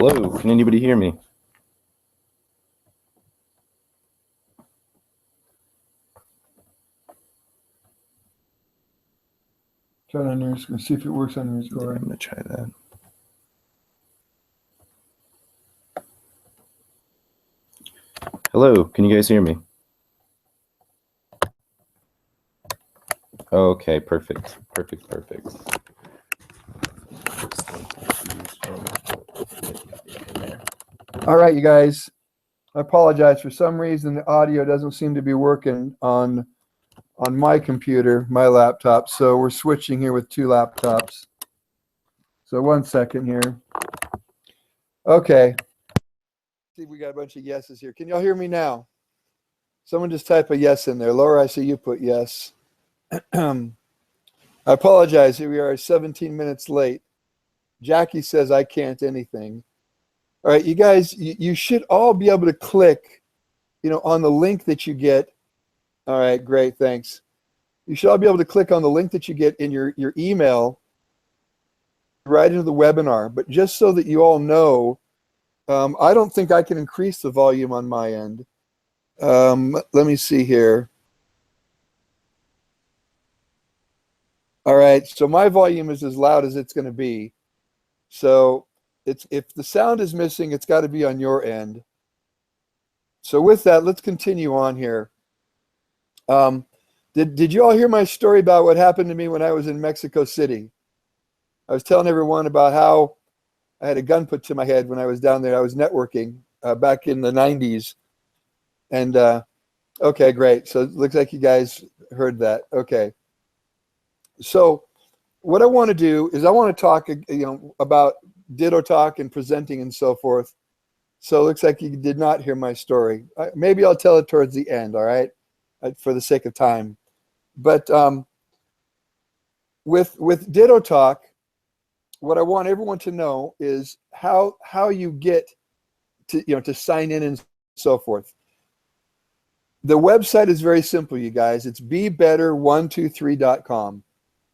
Hello, can anybody hear me? Try it on yours. Let's see if it works on yours, Corey. I'm going to try that. Hello, can you guys hear me? Okay, perfect. All right, you guys. I apologize. For some reason, the audio doesn't seem to be working on my computer, my laptop. So we're switching here with two laptops. So 1 second here. Okay. See, we got a bunch of yeses here. Can y'all hear me now? Someone just type a yes in there. Laura, I see you put yes. I apologize. Here we are 17 minutes late. Jackie says I can't anything. All right, you guys, you should all be able to click, on the link that you get. All right, great, thanks. You should all be able to click on the link that you get in your email right into the webinar. But just so that you all know, I don't think I can increase the volume on my end. Let me see here. All right, so my volume is as loud as it's going to be. So if the sound is missing, it's got to be on your end. So with that, let's continue on here. Did you all hear my story about what happened to me when I was in Mexico City? I was telling everyone about how I had a gun put to my head when I was down there. I was networking back in the 90s. And okay, great. So it looks like you guys heard that. Okay. So what I want to do is I want to talk, about DittoTalk and presenting and so forth. So it looks like you did not hear my story. Maybe I'll tell it towards the end, all right, for the sake of time. But with DittoTalk, what I want everyone to know is how you get to sign in and so forth. The website is very simple, you guys. It's bebetter123.com.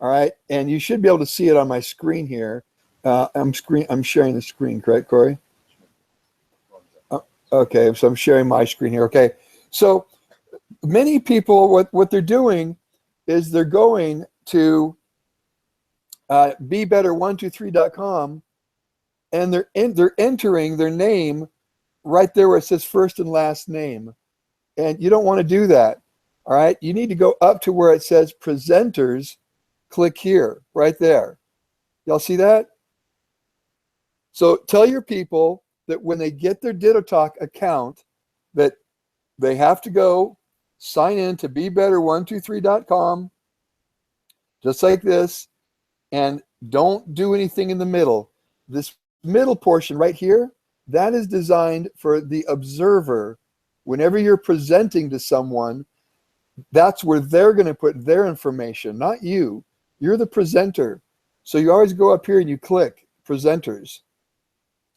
All right, and you should be able to see it on my screen here. I'm sharing the screen, correct, Corey? Okay, so I'm sharing my screen here. Okay, so many people, what they're doing is they're going to bebetter123.com, and they're entering their name right there where it says first and last name, and you don't want to do that. All right, you need to go up to where it says presenters. Click here, right there. Y'all see that? So tell your people that when they get their DittoTalk account, that they have to go sign in to bebetter123.com, just like this, and don't do anything in the middle. This middle portion right here, that is designed for the observer. Whenever you're presenting to someone, that's where they're going to put their information, not you. You're the presenter. So you always go up here and you click presenters.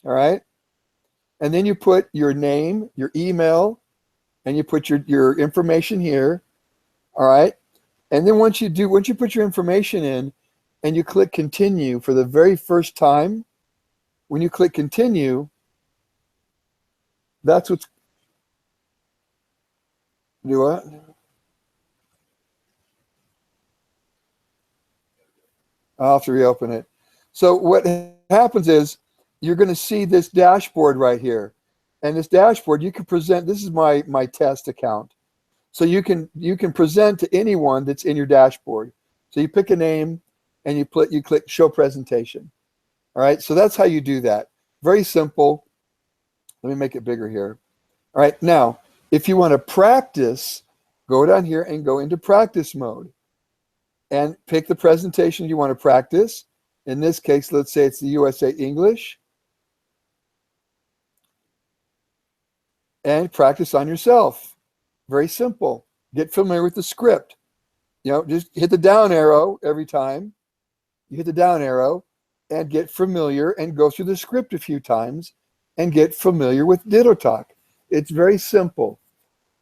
All right. And then you put your name, your email, and you put your information here. All right. And then once you put your information in and you click continue for the very first time, when you click continue, that's what's, do what? I'll have to reopen it. So what happens is you're going to see this dashboard right here. And this dashboard, you can present, this is my test account. So you can present to anyone that's in your dashboard. So you pick a name and you click show presentation. All right, so that's how you do that. Very simple. Let me make it bigger here. All right, now, if you want to practice, go down here and go into practice mode. And pick the presentation you want to practice. In this case, let's say it's the USA English. And practice on yourself. Very simple. Get familiar with the script. Just hit the down arrow every time. You hit the down arrow and get familiar and go through the script a few times and get familiar with DittoTalk. It's very simple.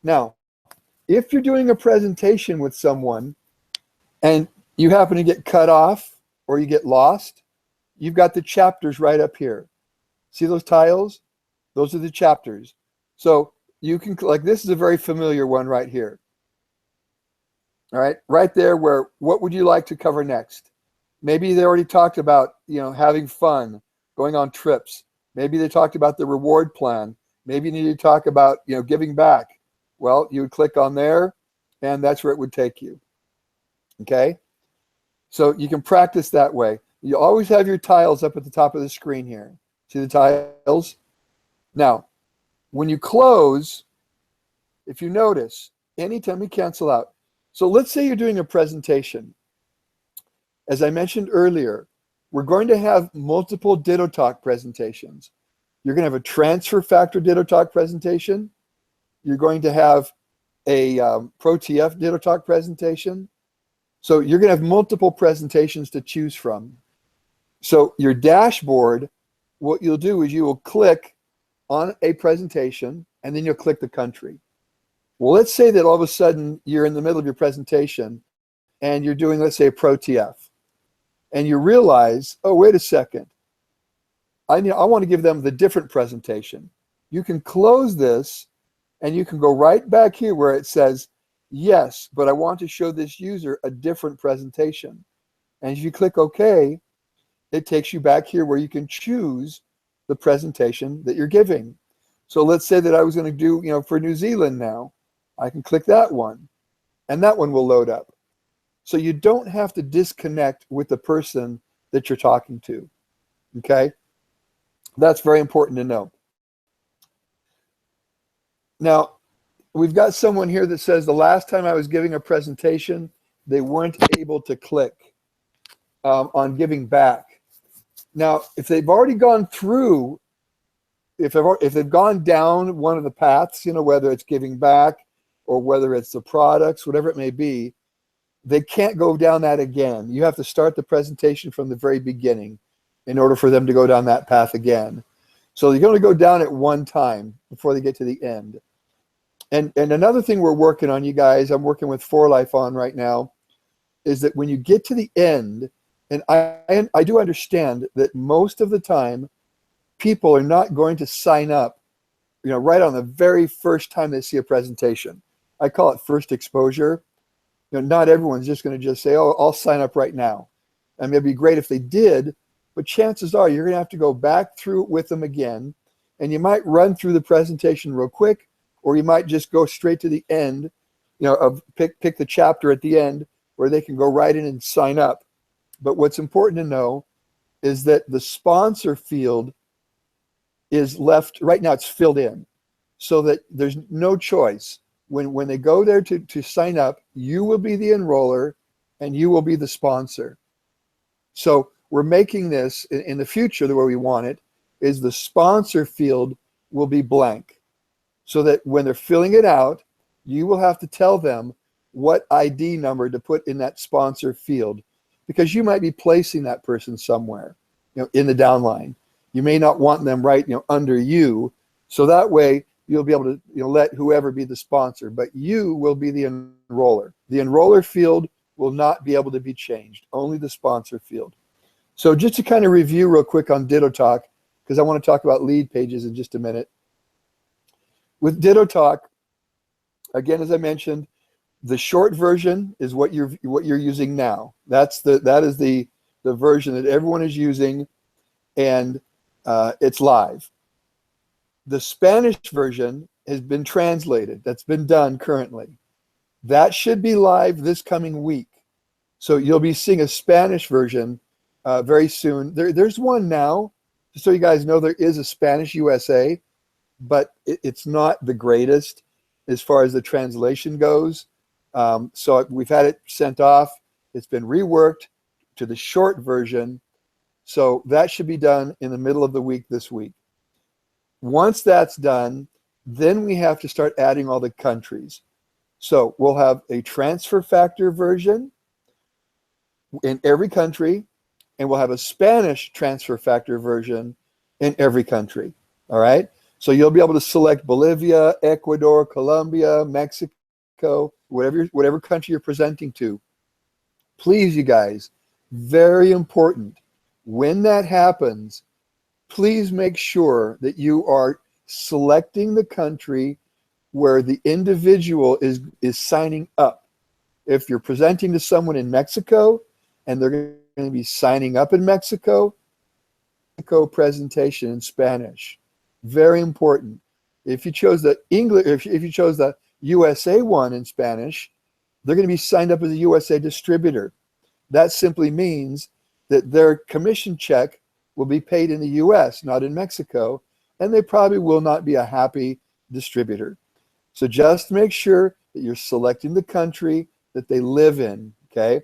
Now, if you're doing a presentation with someone and you happen to get cut off or you get lost, you've got the chapters right up here. See those tiles? Those are the chapters. So you can, like, this is a very familiar one right here. All right, right there where, what would you like to cover next? Maybe they already talked about, having fun, going on trips. Maybe they talked about the reward plan. Maybe you need to talk about, giving back. Well, you would click on there, and that's where it would take you. Okay? So you can practice that way. You always have your tiles up at the top of the screen here. See the tiles? Now, when you close, if you notice, anytime we cancel out. So let's say you're doing a presentation. As I mentioned earlier, we're going to have multiple DittoTalk presentations. You're going to have a transfer factor DittoTalk presentation. You're going to have a ProTF DittoTalk presentation. So you're going to have multiple presentations to choose from. So your dashboard, what you'll do is you will click on a presentation, and then you'll click the country. Well, let's say that all of a sudden you're in the middle of your presentation and you're doing, let's say, a ProTF, and you realize, oh, wait a second, I want to give them the different presentation. You can close this and you can go right back here where it says, yes, but I want to show this user a different presentation. And if you click OK, it takes you back here where you can choose the presentation that you're giving. So let's say that I was going to do, for New Zealand now. I can click that one, and that one will load up. So you don't have to disconnect with the person that you're talking to, okay? That's very important to know. Now, we've got someone here that says the last time I was giving a presentation, they weren't able to click on giving back. Now, if they've already gone through, if they've gone down one of the paths, whether it's giving back or whether it's the products, whatever it may be, they can't go down that again. You have to start the presentation from the very beginning in order for them to go down that path again. So you're going to go down it one time before they get to the end. And another thing we're working on, you guys, I'm working with 4Life on right now, is that when you get to the end, and I do understand that most of the time, people are not going to sign up, right on the very first time they see a presentation. I call it first exposure. Not everyone's just going to just say, oh, I'll sign up right now. I mean, it'd be great if they did, but chances are you're going to have to go back through it with them again, and you might run through the presentation real quick, or you might just go straight to the end, pick the chapter at the end where they can go right in and sign up. But what's important to know is that the sponsor field is left, right now it's filled in, so that there's no choice. When they go there to sign up, you will be the enroller and you will be the sponsor. So we're making this in the future, the way we want it is the sponsor field will be blank, so that when they're filling it out, you will have to tell them what ID number to put in that sponsor field, because you might be placing that person somewhere, in the downline. You may not want them right, under you. So that way you'll be able to, let whoever be the sponsor, but you will be the enroller. The enroller field will not be able to be changed, only the sponsor field. So just to kind of review real quick on DittoTalk, because I want to talk about lead pages in just a minute. With DittoTalk, again, as I mentioned, the short version is what you're using now. That is the version that everyone is using, and it's live. The Spanish version has been translated. That's been done currently. That should be live this coming week. So you'll be seeing a Spanish version very soon. There's one now, just so you guys know, there is a Spanish USA, but it's not the greatest as far as the translation goes. So we've had it sent off. It's been reworked to the short version. So that should be done in the middle of the week this week. Once that's done, then we have to start adding all the countries. So we'll have a transfer factor version in every country, and we'll have a Spanish transfer factor version in every country. All right? So you'll be able to select Bolivia, Ecuador, Colombia, Mexico, whatever country you're presenting to. Please, you guys, very important. When that happens, please make sure that you are selecting the country where the individual is signing up. If you're presenting to someone in Mexico and they're going to be signing up in Mexico presentation in Spanish. Very important. If you chose the English, if you chose the USA one in Spanish, they're going to be signed up as a USA distributor. That simply means that their commission check will be paid in the US, not in Mexico, and they probably will not be a happy distributor. So just make sure that you're selecting the country that they live in, okay?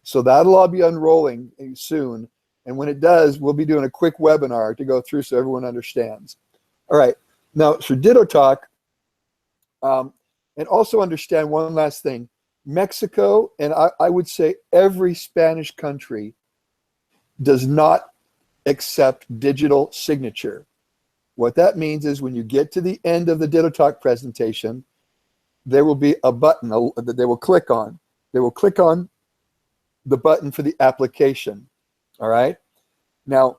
So that'll all be unrolling soon. And when it does, we'll be doing a quick webinar to go through so everyone understands. All right, now for DittoTalk, and also understand one last thing. Mexico, and I would say every Spanish country, does not accept digital signature. What that means is when you get to the end of the DittoTalk presentation, there will be a button that they will click on. They will click on the button for the application. All right. Now,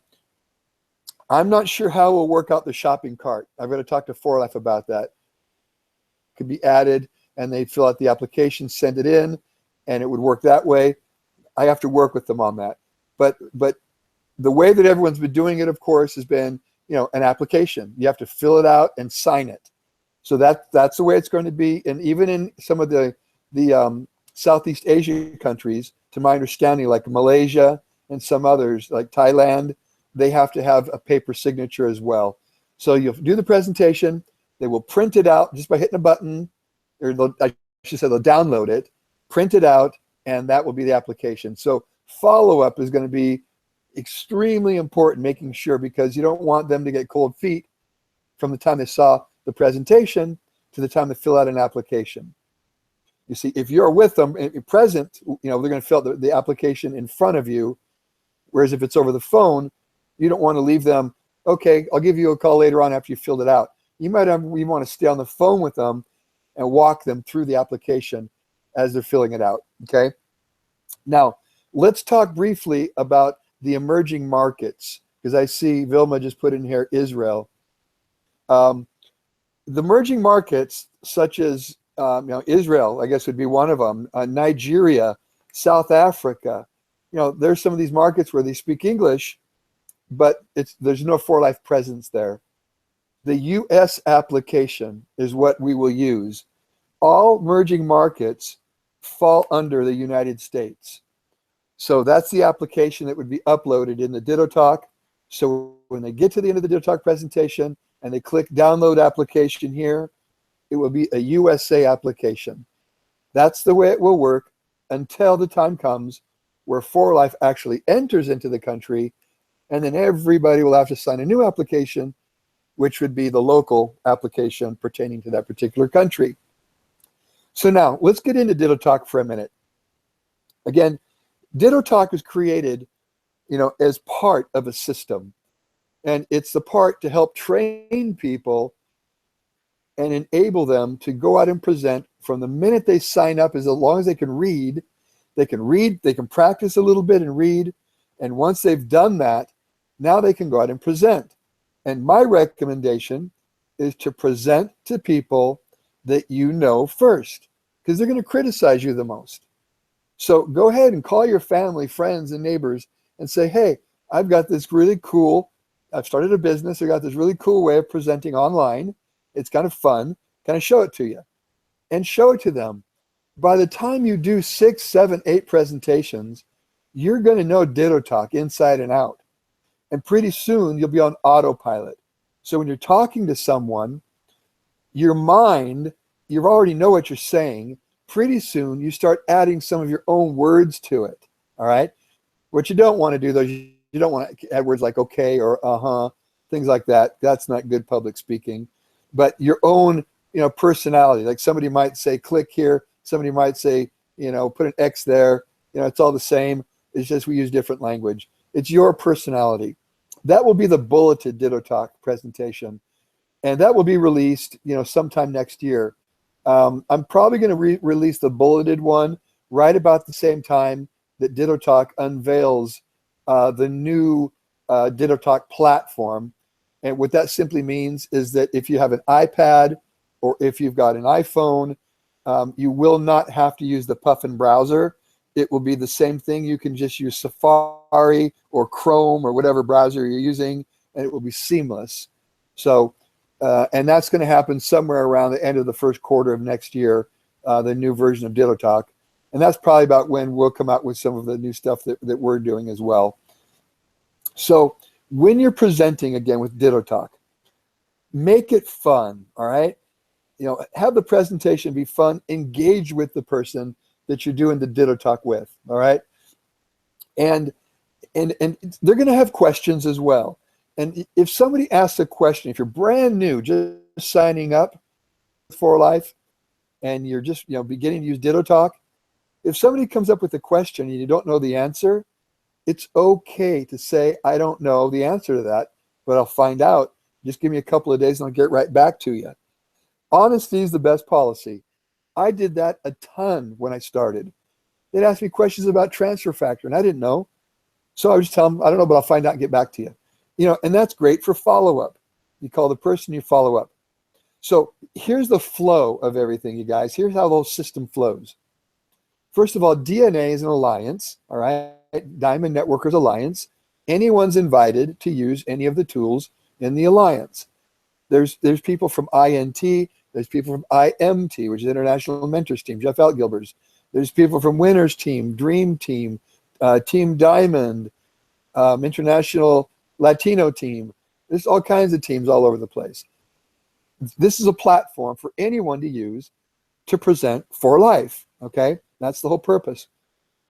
I'm not sure how we'll work out the shopping cart. I've got to talk to 4Life about that. It could be added, and they fill out the application, send it in, and it would work that way. I have to work with them on that. But the way that everyone's been doing it, of course, has been, an application. You have to fill it out and sign it. So that's the way it's going to be. And even in some of the Southeast Asian countries, to my understanding, like Malaysia and some others, like Thailand, they have to have a paper signature as well. So you'll do the presentation. They will print it out just by hitting a button, or I should say they'll download it, print it out, and that will be the application. So follow-up is going to be extremely important, making sure, because you don't want them to get cold feet from the time they saw the presentation to the time they fill out an application. You see, if you're with them and you're present, they're going to fill out the application in front of you, whereas if it's over the phone, you don't want to leave them, okay, I'll give you a call later on after you filled it out. You want to stay on the phone with them and walk them through the application as they're filling it out, okay? Now, let's talk briefly about the emerging markets, because I see Vilma just put in here Israel. The emerging markets, such as Israel, I guess would be one of them, Nigeria, South Africa, there's some of these markets where they speak English, but there's no 4Life presence there. The US application is what we will use. All emerging markets fall under the United States. So that's the application that would be uploaded in the DittoTalk. So when they get to the end of the DittoTalk presentation and they click download application here, it will be a USA application. That's the way it will work until the time comes where 4Life actually enters into the country, and then everybody will have to sign a new application, which would be the local application pertaining to that particular country. So now let's get into DittoTalk for a minute. Again, DittoTalk was created, as part of a system, and it's the part to help train people and enable them to go out and present from the minute they sign up. As long as they can read, they can practice a little bit and read, and once they've done that, now they can go out and present. And my recommendation is to present to people that you know first, because they're going to criticize you the most. So go ahead and call your family, friends, and neighbors and say, hey, I've got this really cool, I've started a business, I got this really cool way of presenting online. It's kind of fun. Can I show it to you? And show it to them. By the time you do 6, 7, 8 presentations, you're going to know DittoTalk inside and out. And pretty soon you'll be on autopilot. So when you're talking to someone, your mind, you already know what you're saying. Pretty soon you start adding some of your own words to it. All right. What you don't want to do, though, you don't want to add words like okay or uh-huh, things like that. That's not good public speaking. But your own, personality. Like somebody might say click here. Somebody might say, put an X there. It's all the same. It's just we use different language. It's your personality. That will be the bulleted DittoTalk presentation. And that will be released, sometime next year. I'm probably going to release the bulleted one right about the same time that DittoTalk unveils the new DittoTalk platform. And what that simply means is that if you have an iPad or if you've got an iPhone, you will not have to use the Puffin browser. It will be the same thing. You can just use Safari or Chrome or whatever browser you're using, and it will be seamless. So, and that's going to happen somewhere around the end of the first quarter of next year, the new version of DittoTalk. And that's probably about when we'll come out with some of the new stuff that we're doing as well. So when you're presenting again with DittoTalk, make it fun, all right? Have the presentation be fun, engage with the person that you're doing the DittoTalk with, all right? And they're going to have questions as well. And if somebody asks a question, if you're brand new, just signing up for life, and you're just beginning to use DittoTalk, if somebody comes up with a question and you don't know the answer, it's okay to say, I don't know the answer to that, but I'll find out. Just give me a couple of days and I'll get right back to you. Honesty is the best policy. I did that a ton when I started. They'd ask me questions about transfer factor, and I didn't know. So I would just tell them, I don't know, but I'll find out and get back to you. And that's great for follow-up. You call the person, you follow up. So here's the flow of everything, you guys. Here's how the whole system flows. First of all, DNA is an alliance, all right? Diamond Networkers Alliance. Anyone's invited to use any of the tools in the alliance. There's people from INT, there's people from IMT, which is International Mentors Team, Jeff Altgilbers. There's people from Winners Team, Dream Team, Team Diamond, International Latino Team. There's all kinds of teams all over the place. This is a platform for anyone to use to present for life, okay? That's the whole purpose.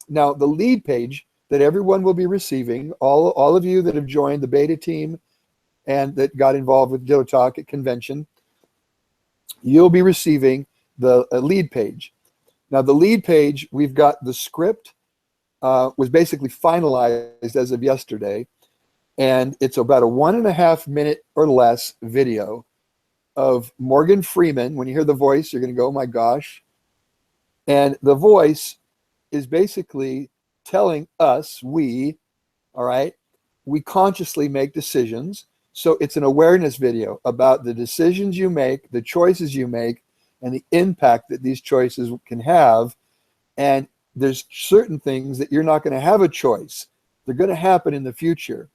Now, the lead page that everyone will be receiving, all of you that have joined the beta team and that got involved with DittoTalk at convention, you'll be receiving the lead page. Now, the lead page, we've got the script, was basically finalized as of yesterday, and it's about a 1.5 minute or less video of Morgan Freeman. When you hear the voice, you're going to go, oh my gosh. And the voice is basically telling us, we consciously make decisions. So it's an awareness video about the decisions you make, the choices you make, and the impact that these choices can have. And there's certain things that you're not going to have a choice. They're going to happen in the future.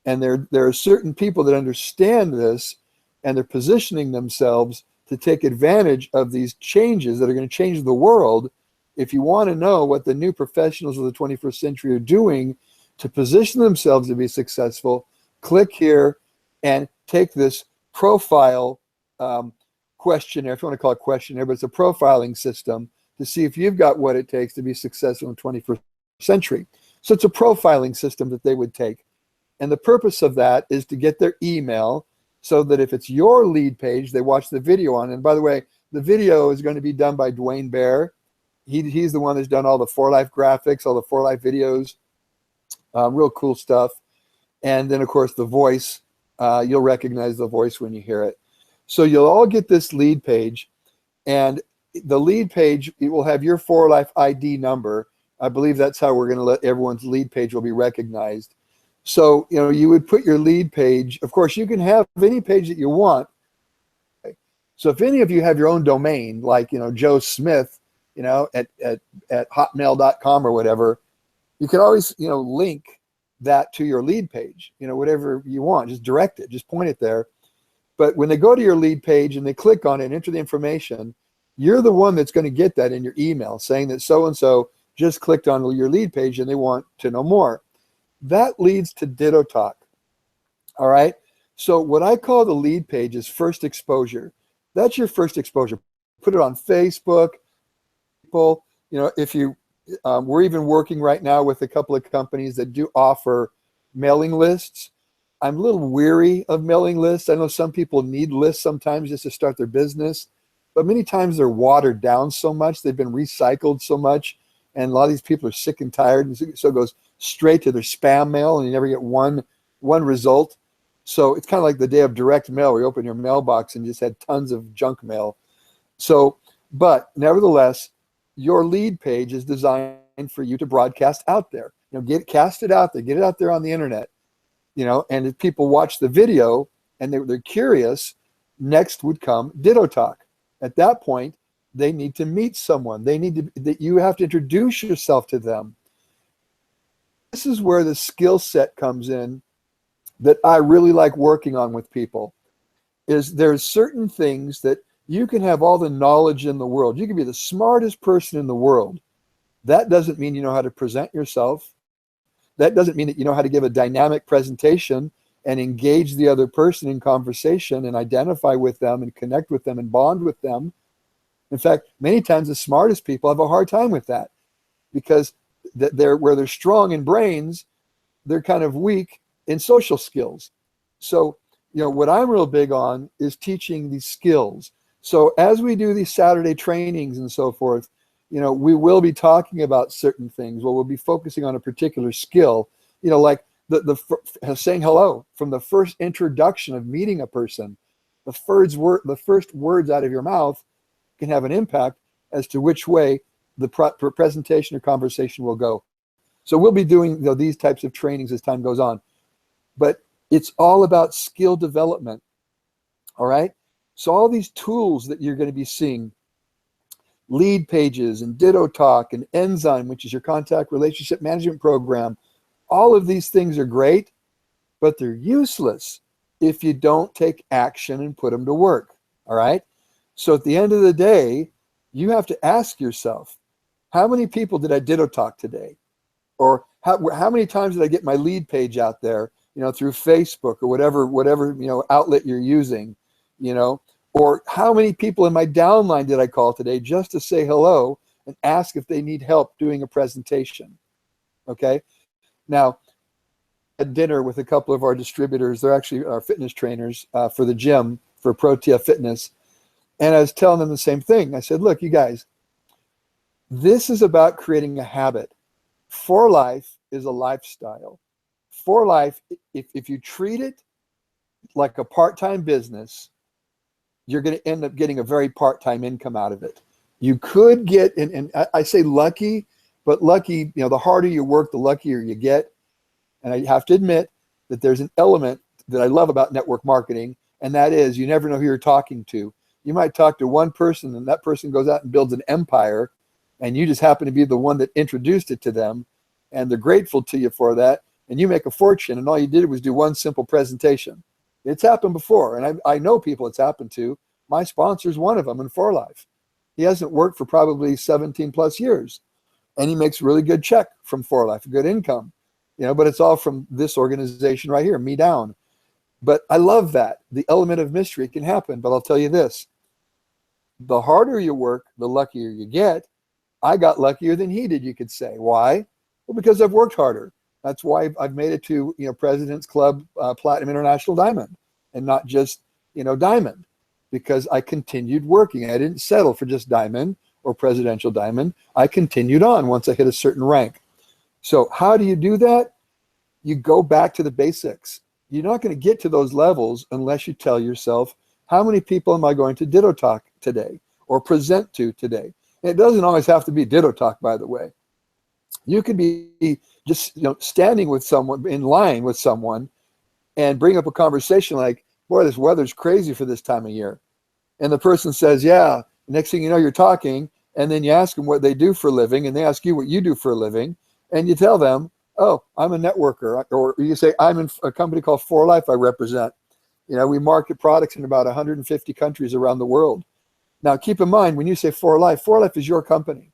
And there are certain people that understand this, and they're positioning themselves to take advantage of these changes that are going to change the world. If you want to know what the new professionals of the 21st century are doing to position themselves to be successful, click here and take this profile questionnaire, if you want to call it questionnaire, but it's a profiling system to see if you've got what it takes to be successful in the 21st century. So it's a profiling system that they would take. And the purpose of that is to get their email so that if it's your lead page, they watch the video on. And by the way, the video is going to be done by Dwayne Bear. He's the one that's done all the For Life graphics, all the For Life videos, real cool stuff. And then, of course, the voice, you'll recognize the voice when you hear it. So you'll all get this lead page. And the lead page, it will have your For Life ID number. I believe that's how we're going to let everyone's lead page will be recognized. So, you would put your lead page. Of course, you can have any page that you want. So if any of you have your own domain, like, Joe Smith, at hotmail.com or whatever, you can always, link that to your lead page, whatever you want, just direct it, just point it there. But when they go to your lead page and they click on it and enter the information, you're the one that's going to get that in your email saying that so-and-so just clicked on your lead page and they want to know more. That leads to DittoTalk. All right. So what I call the lead page is first exposure. That's your first exposure. Put it on Facebook. People, if you, we're even working right now with a couple of companies that do offer mailing lists. I'm a little weary of mailing lists. I know some people need lists sometimes just to start their business, but many times they're watered down so much. They've been recycled so much. And a lot of these people are sick and tired. And so it goes straight to their spam mail and you never get one result. So it's kind of like the day of direct mail where you open your mailbox and just had tons of junk mail. So, but nevertheless, your lead page is designed for you to broadcast out there. Cast it out there, get it out there on the internet. and if people watch the video and they're curious, next would come DittoTalk. At that point, they need to meet someone. You have to introduce yourself to them. This is where the skill set comes in that I really like working on with people. Is there's certain things that you can have all the knowledge in the world. You can be the smartest person in the world. That doesn't mean you know how to present yourself. That doesn't mean that you know how to give a dynamic presentation and engage the other person in conversation and identify with them and connect with them and bond with them. In fact, many times the smartest people have a hard time with that because where they're strong in brains, they're kind of weak in social skills. So, what I'm real big on is teaching these skills. So as we do these Saturday trainings and so forth, we will be talking about certain things where we'll be focusing on a particular skill, like the saying hello from the first introduction of meeting a person. The first words out of your mouth can have an impact as to which way the presentation or conversation will go. So we'll be doing these types of trainings as time goes on. But it's all about skill development. All right? So all these tools that you're going to be seeing, lead pages and DittoTalk and Enzyme, which is your contact relationship management program, all of these things are great, but they're useless if you don't take action and put them to work. All right? So at the end of the day, you have to ask yourself, how many people did I DittoTalk today? Or how many times did I get my lead page out there, through Facebook or whatever outlet you're using, or how many people in my downline did I call today just to say hello and ask if they need help doing a presentation? Okay. Now, at dinner with a couple of our distributors, they're actually our fitness trainers for the gym for Protea Fitness. And I was telling them the same thing. I said, look, you guys, this is about creating a habit. For life is a lifestyle. For life, if you treat it like a part-time business, you're going to end up getting a very part-time income out of it. You could get, and I say lucky, but lucky, the harder you work, the luckier you get. And I have to admit that there's an element that I love about network marketing, and that is you never know who you're talking to. You might talk to one person, and that person goes out and builds an empire, and you just happen to be the one that introduced it to them, and they're grateful to you for that, and you make a fortune, and all you did was do one simple presentation. It's happened before, and I know people it's happened to. My sponsor's one of them in For Life. He hasn't worked for probably 17 plus years, and he makes a really good check from For Life, a good income, but it's all from this organization right here, me down. But I love that. The element of mystery can happen, but I'll tell you this. The harder you work, the luckier you get. I got luckier than he did, you could say. Why? Well, because I've worked harder. That's why I've made it to, President's Club Platinum International Diamond and not just, Diamond, because I continued working. I didn't settle for just Diamond or Presidential Diamond. I continued on once I hit a certain rank. So how do you do that? You go back to the basics. You're not going to get to those levels unless you tell yourself, how many people am I going to DittoTalk today or present to today? And it doesn't always have to be DittoTalk, by the way. You could be just standing with someone, in line with someone, and bring up a conversation like, boy, this weather's crazy for this time of year. And the person says, yeah. Next thing you know, you're talking, and then you ask them what they do for a living, and they ask you what you do for a living, and you tell them, oh, I'm a networker. Or you say, I'm in a company called For Life I represent. We market products in about 150 countries around the world. Now, keep in mind, when you say For Life is your company.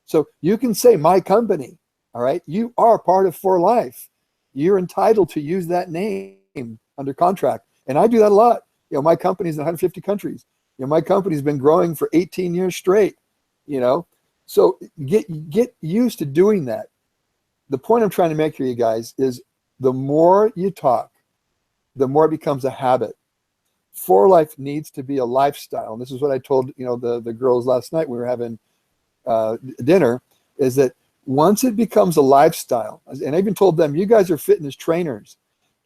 So you can say my company, all right? You are part of For Life. You're entitled to use that name under contract. And I do that a lot. My company's in 150 countries. My company's been growing for 18 years straight, So get used to doing that. The point I'm trying to make here, you guys, is the more you talk, the more it becomes a habit. For Life needs to be a lifestyle. And this is what I told, the girls last night we were having dinner, is that once it becomes a lifestyle, and I even told them, you guys are fitness trainers.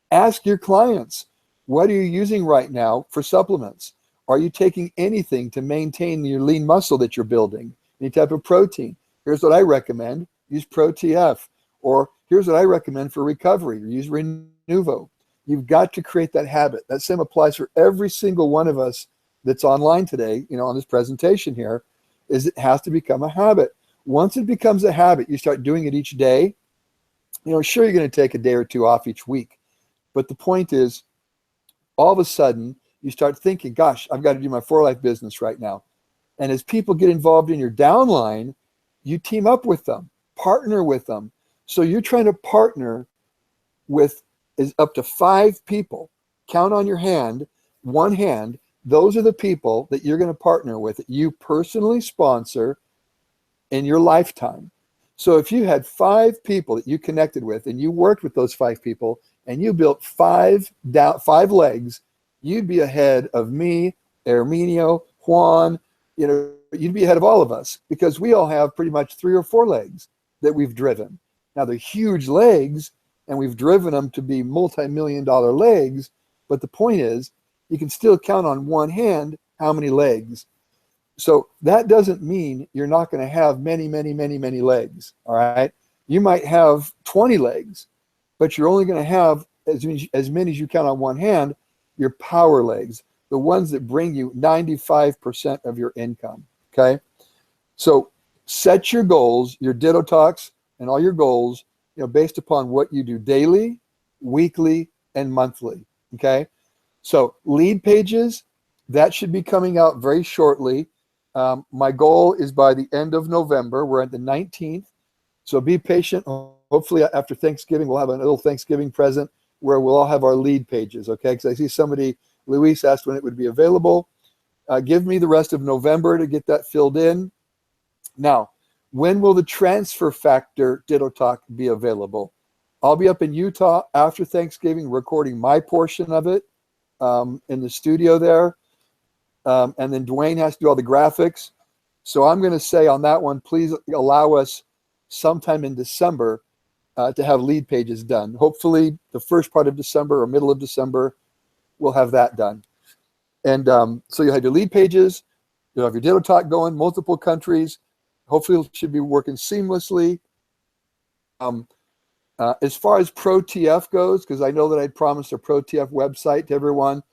Ask your clients, what are you using right now for supplements? Are you taking anything to maintain your lean muscle that you're building? Any type of protein? Here's what I recommend. Use ProTF. Or here's what I recommend for recovery. Use Renew nouveau. You've got to create that habit. That same applies for every single one of us that's online today, on this presentation here, is it has to become a habit. Once it becomes a habit, you start doing it each day. Sure, you're going to take a day or two off each week. But the point is, all of a sudden, you start thinking, gosh, I've got to do my for-life business right now. And as people get involved in your downline, you team up with them, partner with them. So you're trying to partner with up to 5 people. Count on your hand, one hand. Those are the people that you're going to partner with, that you personally sponsor in your lifetime. So if you had 5 people that you connected with and you worked with those 5 people and you built 5 legs, you'd be ahead of me, Herminio, Juan, you'd be ahead of all of us, because we all have pretty much 3 or 4 legs that we've driven. Now they're huge legs and we've driven them to be multi-million-dollar legs, but the point is, you can still count on one hand how many legs. So that doesn't mean you're not going to have many, many, many, many legs, all right? You might have 20 legs, but you're only going to have as many as you count on one hand, your power legs, the ones that bring you 95% of your income, okay? So set your goals, your Ditto Talks and all your goals, based upon what you do daily, weekly, and monthly, okay? So lead pages, that should be coming out very shortly. My goal is by the end of November. We're at the 19th. So be patient. Hopefully after Thanksgiving, we'll have a little Thanksgiving present where we'll all have our lead pages, okay? Because I see somebody, Luis, asked when it would be available. Give me the rest of November to get that filled in. Now, when will the Transfer Factor Ditto Talk be available? I'll be up in Utah after Thanksgiving recording my portion of it in the studio there. And then Dwayne has to do all the graphics. So I'm going to say on that one, please allow us sometime in December to have lead pages done. Hopefully the first part of December or middle of December, we'll have that done. And so you'll have your lead pages, you'll have your Ditto Talk going, multiple countries. Hopefully it should be working seamlessly. As far as ProTF goes, because I know that I'd promised a ProTF website to everyone,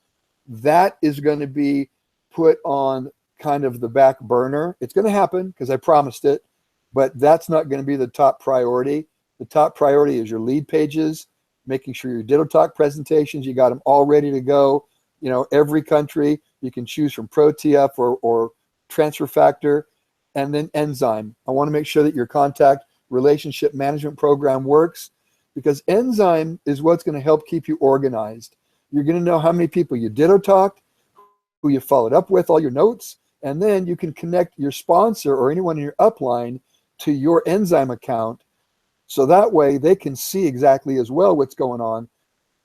that is going to be put on kind of the back burner. It's going to happen because I promised it, but that's not going to be the top priority. The top priority is your lead pages, making sure your Ditto Talk presentations, you got them all ready to go. Every country, you can choose from ProTF or Transfer Factor, and then Enzyme. I want to make sure that your contact relationship management program works, because Enzyme is what's going to help keep you organized. You're going to know how many people you Ditto Talked, who you followed up with, all your notes, and then you can connect your sponsor or anyone in your upline to your Enzyme account, so that way they can see exactly as well what's going on.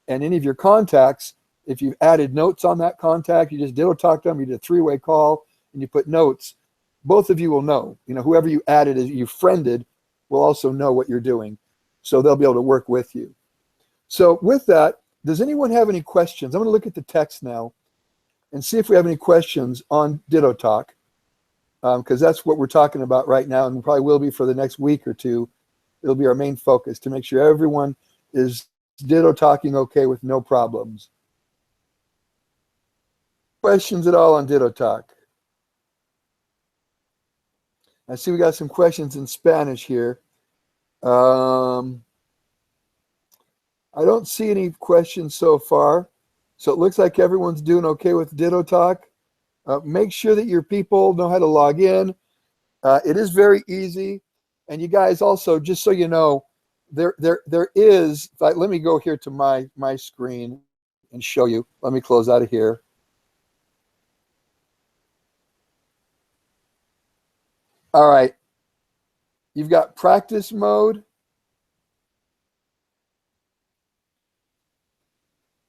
And any of your contacts, if you've added notes on that contact, you just Ditto Talked them, you did a 3-way call, and you put notes, both of you will know. Whoever you added, as you friended, will also know what you're doing. So they'll be able to work with you. So with that, does anyone have any questions? I'm going to look at the text now and see if we have any questions on Ditto Talk, because that's what we're talking about right now, and probably will be for the next week or two. It'll be our main focus to make sure everyone is Ditto Talking okay with no problems. Questions at all on Ditto Talk? I see we got some questions in Spanish here. I don't see any questions so far. So it looks like everyone's doing okay with Ditto Talk. Make sure that your people know how to log in. It is very easy. And you guys also, just so you know, there is, let me go here to my screen and show you. Let me close out of here. All right. You've got practice mode.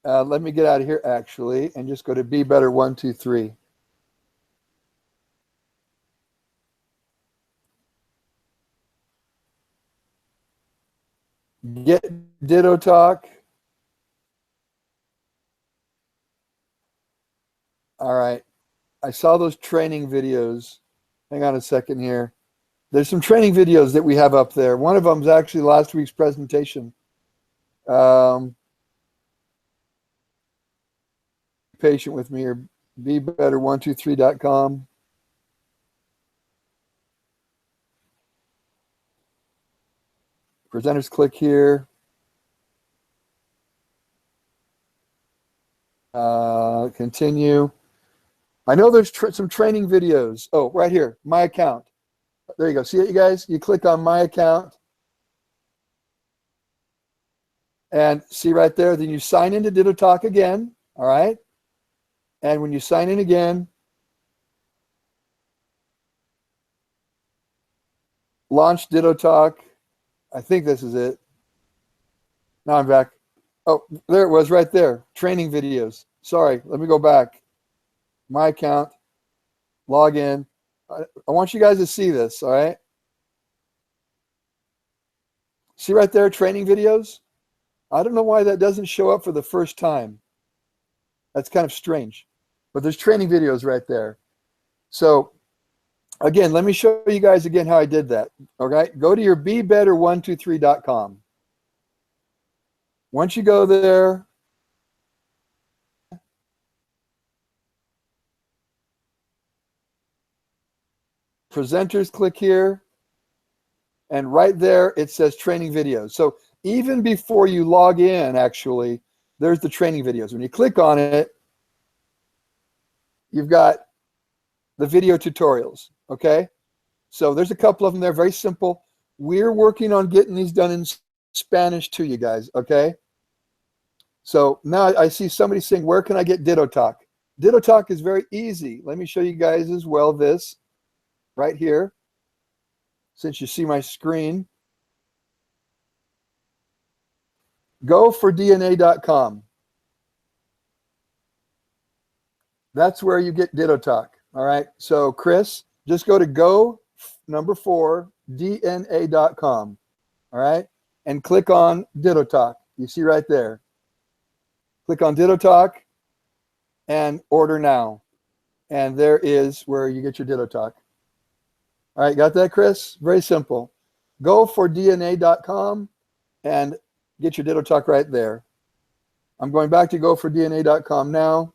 Let me get out of here actually and just go to Be Better 1, 2, 3. Get Ditto Talk. All right. I saw those training videos. Hang on a second here. There's some training videos that we have up there. One of them is actually last week's presentation. patient with me, or bebetter123.com. Presenters, click here. Continue. I know there's some training videos. Oh, right here, my account. There you go. See it, you guys? You click on my account. And see right there, then you sign into DittoTalk again, all right? And when you sign in again, launch DittoTalk. I think this is it. Now I'm back. Oh, there it was right there. Training videos. Sorry, let me go back. My account, log in. I want you guys to see this, all right? See right there, training videos? I don't know why that doesn't show up for the first time. That's kind of strange. But there's training videos right there. So again, let me show you guys again how I did that. All right, go to your bebetter123.com. Once you go there, presenters, click here, and right there it says training videos. So even before you log in, actually, there's the training videos. When you click on it, you've got the video tutorials, okay? So there's a couple of them there, very simple. We're working on getting these done in Spanish to you guys, okay? So now I see somebody saying, where can I get DittoTalk? DittoTalk is very easy. Let me show you guys as well this right here, since you see my screen. Go for DNA.com. That's where you get DittoTalk. All right. So Chris, just go to go4DNA.com. All right. And click on DittoTalk. You see right there. Click on DittoTalk and order now. And there is where you get your DittoTalk. All right. Got that, Chris? Very simple. Go for DNA.com and get your DittoTalk right there. I'm going back to go4DNA.com now.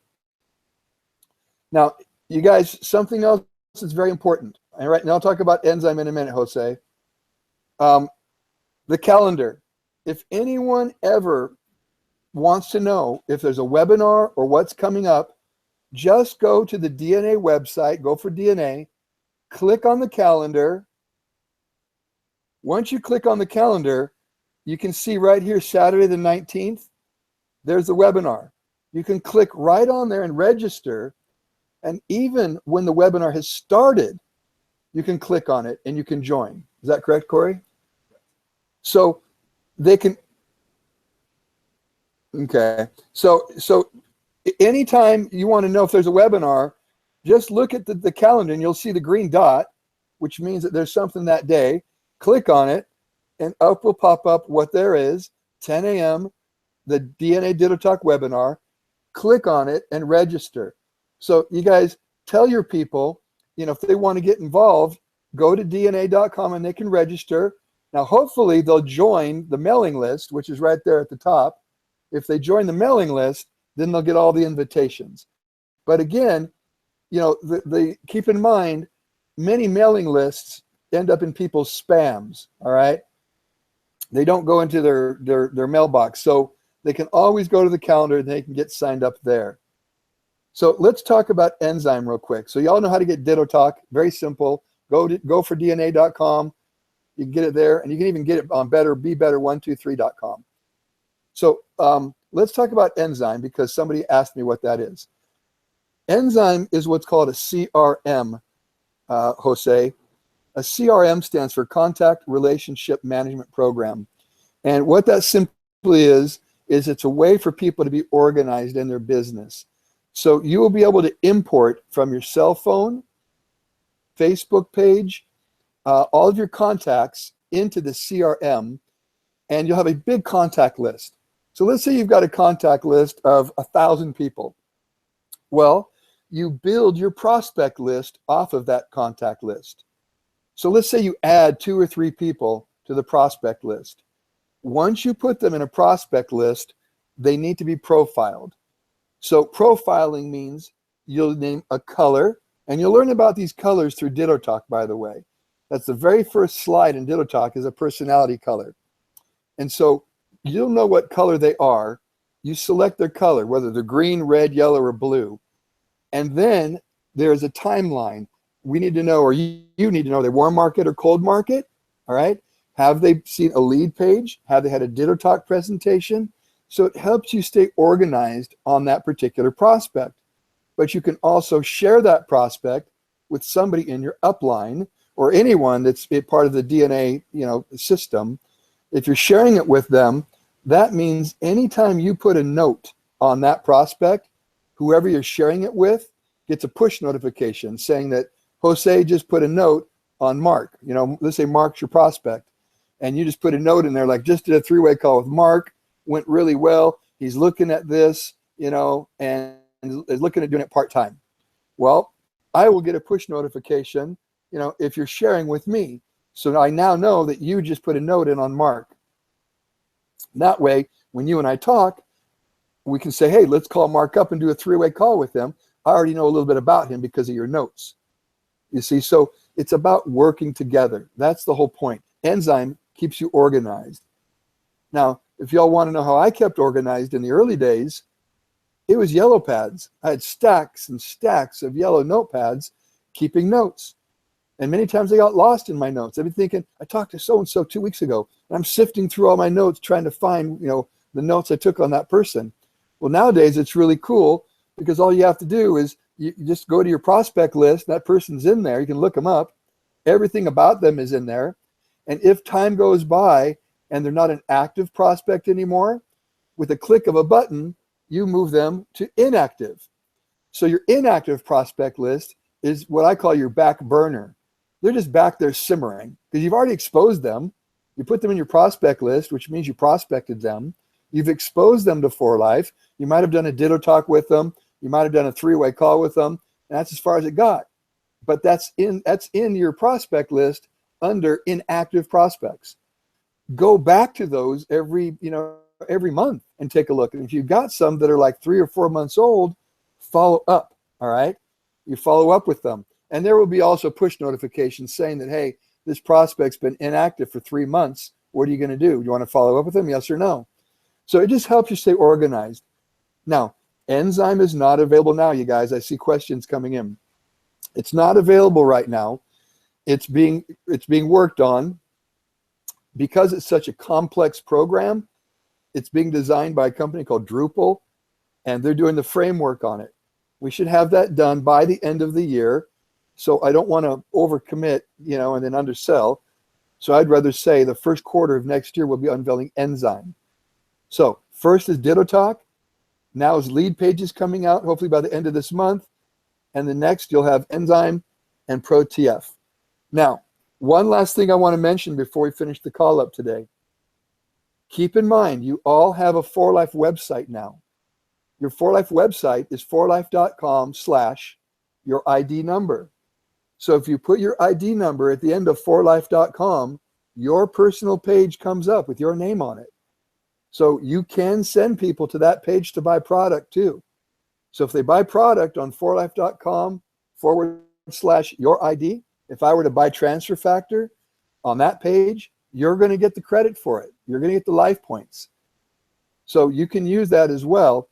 Now, you guys, something else is very important. All right, now I'll talk about Enzyme in a minute, Jose. The calendar. If anyone ever wants to know if there's a webinar or what's coming up, just go to the DNA website, go for DNA, click on the calendar. Once you click on the calendar, you can see right here, Saturday the 19th, there's the webinar. You can click right on there and register. And even when the webinar has started, you can click on it and you can join. Is that correct, Corey? So they can, okay. So anytime you want to know if there's a webinar, just look at the calendar and you'll see the green dot, which means that there's something that day. Click on it and up will pop up what there is, 10 a.m., the DNA DittoTalk webinar. Click on it and register. So you guys tell your people, you know, if they want to get involved, go to DNA.com and they can register. Now, hopefully they'll join the mailing list, which is right there at the top. If they join the mailing list, then they'll get all the invitations. But again, you know, keep in mind, many mailing lists end up in people's spams, all right? They don't go into their mailbox. So they can always go to the calendar and they can get signed up there. So let's talk about Enzyme real quick. So y'all know how to get DittoTalk. Very simple. Go for DNA.com. You can get it there, and you can even get it on bebetter123.com. So let's talk about Enzyme, because somebody asked me what that is. Enzyme is what's called a CRM, Jose. A CRM stands for Contact Relationship Management Program. And what that simply is it's a way for people to be organized in their business. So you will be able to import from your cell phone, Facebook page, all of your contacts into the CRM, and you'll have a big contact list. So let's say you've got a contact list of 1,000 people. Well, you build your prospect list off of that contact list. So let's say you add 2 or 3 people to the prospect list. Once you put them in a prospect list, they need to be profiled. So profiling means you'll name a color, and you'll learn about these colors through DittoTalk, by the way. That's the very first slide in DittoTalk is a personality color. And so you'll know what color they are. You select their color, whether they're green, red, yellow, or blue. And then there's a timeline. We need to know, or you need to know, are they warm market or cold market? All right. Have they seen a lead page? Have they had a DittoTalk presentation? So it helps you stay organized on that particular prospect. But you can also share that prospect with somebody in your upline or anyone that's part of the DNA, system. If you're sharing it with them, that means anytime you put a note on that prospect, whoever you're sharing it with gets a push notification saying that Jose just put a note on Mark. Let's say Mark's your prospect, and you just put a note in there like, just did a 3-way call with Mark, went really well. He's looking at this, and is looking at doing it part-time. Well, I will get a push notification, if you're sharing with me. So I now know that you just put a note in on Mark. That way, when you and I talk, we can say, hey, let's call Mark up and do a 3-way call with him. I already know a little bit about him because of your notes. You see, so it's about working together. That's the whole point. Enzyme keeps you organized. Now, if y'all want to know how I kept organized in the early days, it was yellow pads. I had stacks and stacks of yellow notepads keeping notes. And many times I got lost in my notes. I've been thinking, I talked to so-and-so 2 weeks ago, and I'm sifting through all my notes trying to find, the notes I took on that person. Well, nowadays it's really cool because all you have to do is you just go to your prospect list. That person's in there. You can look them up. Everything about them is in there. And if time goes by and they're not an active prospect anymore, with a click of a button, you move them to inactive. So your inactive prospect list is what I call your back burner. They're just back there simmering because you've already exposed them. You put them in your prospect list, which means you prospected them. You've exposed them to 4Life. You might have done a DittoTalk with them. You might have done a 3-way call with them. And that's as far as it got. But that's in your prospect list under inactive prospects. Go back to those every month and take a look. And if you've got some that are like 3 or 4 months old, follow up. All right. You follow up with them. And there will be also push notifications saying that, hey, this prospect's been inactive for 3 months. What are you going to do? Do you want to follow up with them? Yes or no? So it just helps you stay organized. Now, Enzyme is not available now, you guys. I see questions coming in. It's not available right now. It's being worked on. Because it's such a complex program, it's being designed by a company called Drupal, and they're doing the framework on it. We should have that done by the end of the year. So I don't want to overcommit, and then undersell. So I'd rather say the first quarter of next year we'll be unveiling Enzyme. So first is DittoTalk. Now is lead pages coming out, hopefully by the end of this month. And the next you'll have Enzyme and ProTF. Now, one last thing I want to mention before we finish the call up today. Keep in mind, you all have a 4Life website now. Your 4Life website is 4life.com/your ID number. So if you put your ID number at the end of 4life.com, your personal page comes up with your name on it. So you can send people to that page to buy product too. So if they buy product on 4life.com/your ID, if I were to buy Transfer Factor on that page, you're going to get the credit for it. You're going to get the life points. So you can use that as well,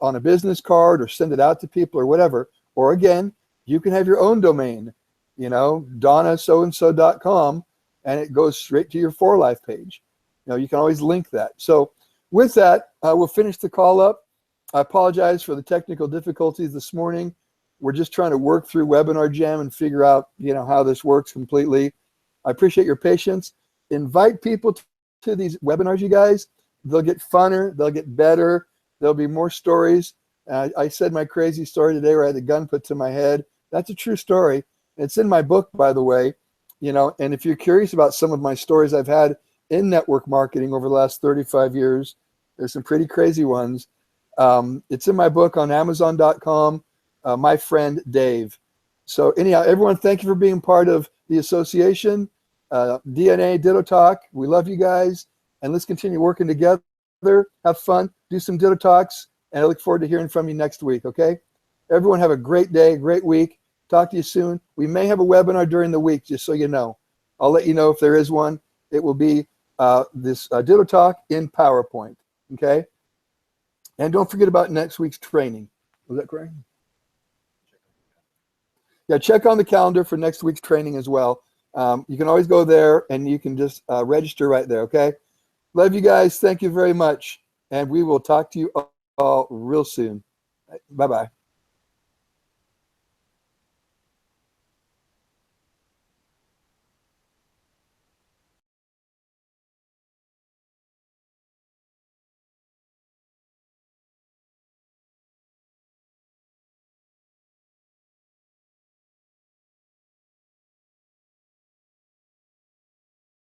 on a business card or send it out to people or whatever. Or again, you can have your own domain, donnasoandso.com, and it goes straight to your 4Life page. You can always link that. So with that, we'll finish the call up. I apologize for the technical difficulties this morning. We're just trying to work through Webinar Jam and figure out, how this works completely. I appreciate your patience. Invite people to these webinars, you guys. They'll get funner. They'll get better. There'll be more stories. I said my crazy story today where I had a gun put to my head. That's a true story. It's in my book, by the way. And if you're curious about some of my stories I've had in network marketing over the last 35 years, there's some pretty crazy ones. It's in my book on Amazon.com. My friend Dave. So anyhow, everyone, thank you for being part of the association. DNA, DittoTalk. We love you guys. And let's continue working together. Have fun. Do some DittoTalks. And I look forward to hearing from you next week, okay? Everyone have a great day, great week. Talk to you soon. We may have a webinar during the week, just so you know. I'll let you know if there is one. It will be this DittoTalk in PowerPoint, okay? And don't forget about next week's training. Was that correct? Yeah, check on the calendar for next week's training as well. You can always go there and you can just register right there, okay? Love you guys. Thank you very much. And we will talk to you all real soon. Bye-bye.